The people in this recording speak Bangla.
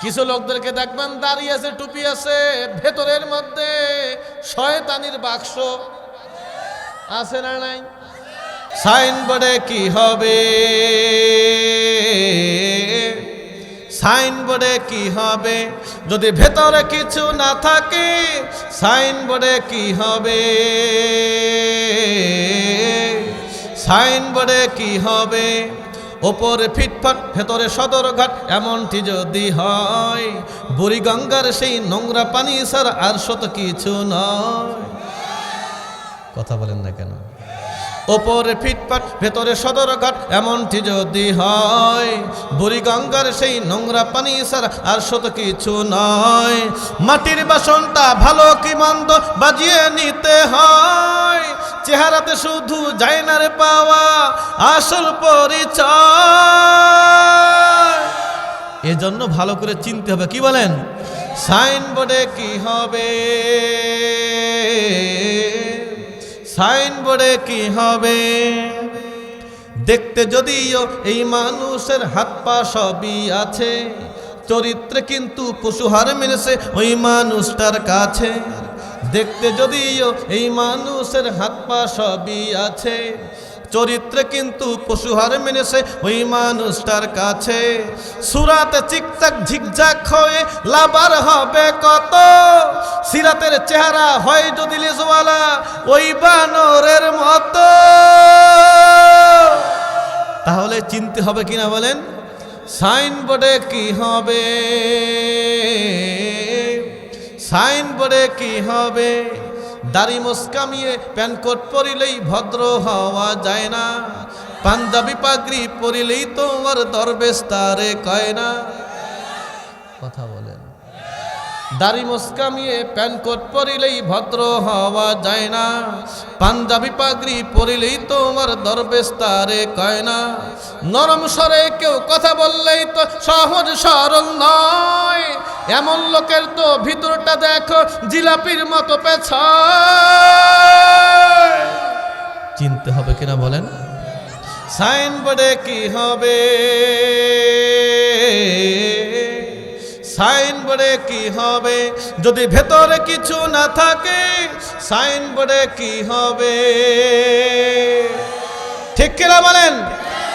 কিছু লোকদেরকে দেখবেন দাঁড়িয়ে আছে, টুপি আছে, ভেতরের মধ্যে শয়তানির বাক্স আছে না নাই? সাইনবোর্ডে কি হবে? সাইনবোর্ডে কি হবে যদি ভেতরে কিছু না থাকে? সাইনবোর্ডে কি হবে? সাইনবোর্ডে কি হবে? ওপরে ফিটফাট ভেতরে সদরঘাট, এমনটি যদি হয়, বুড়িগঙ্গার সেই নোংরা পানি ছাড়া আর শত কিছু নয়। কথা বলেন না কেন? ওপরে ফিটফাট ভেতরে সদরঘাট, এমনটি যদি হয়, বুড়িগঙ্গার সেই নোংরা পানি ছাড়া আর শত কিছু নয়। মাটির বাসনটা ভালো কি মন্দ বাজিয়ে নিতে হয়, চেহারাতে শুধু যায় না রে পাওয়া আসল পরিচয়। এজন্য ভালো করে চিনতে হবে। কি বলেন? সাইনবোর্ডে কি হবে? সাইনবোর্ডে কি হবে? দেখতে যদিও এই মানুষের হাত পা সবই আছে, চরিত্রে কিন্তু পশুহার মেরেছে ওই মানুষটার কাছে। দেখতে যদিও এই মানুষের হাত পা সবই আছে, চরিত্রে কিন্তু পশুহার মেনেছে ওই মানুষটার কাছে। সুরাতে চিকচাক ঝিকঝাক হয়ে লাভার হবে কত, সিরাতের চেহারা হয় যদি লেজওয়ালা ওই বানরের মতো। তাহলে চিনতে হবে কিনা বলেন? সাইনবোর্ডে কি হবে? সাইনবোর্ডে কি হবে? দাড়ি মুসকামিয়ে প্যান্টকোট পরিলেই ভদ্র হওয়া যায় না, পাঞ্জাবি পাগড়ি পরিলেই তোমার দরবেশ তারে কয় না। কথা বলেন। দাড়ি মুসকামিয়ে প্যান্টকোট পরিলেই ভদ্র হওয়া যায় না, পাঞ্জাবি পাগড়ি পরিলেই তোমার দরবেশ তারে কয় না। নরম স্বরে কেউ কথা বললেই তো সহজ সরল নয়, এমন লোকের তো ভিতরটা দেখো জিলাপির মতো পেছায়। চিনতে হবে কিনা বলেন? সাইনবোর্ডে কি হবে? সাইনবোর্ডে কি হবে যদি ভেতরে কিছু না থাকে? সাইনবোর্ডে কি হবে? ঠিক কিনা বলেন?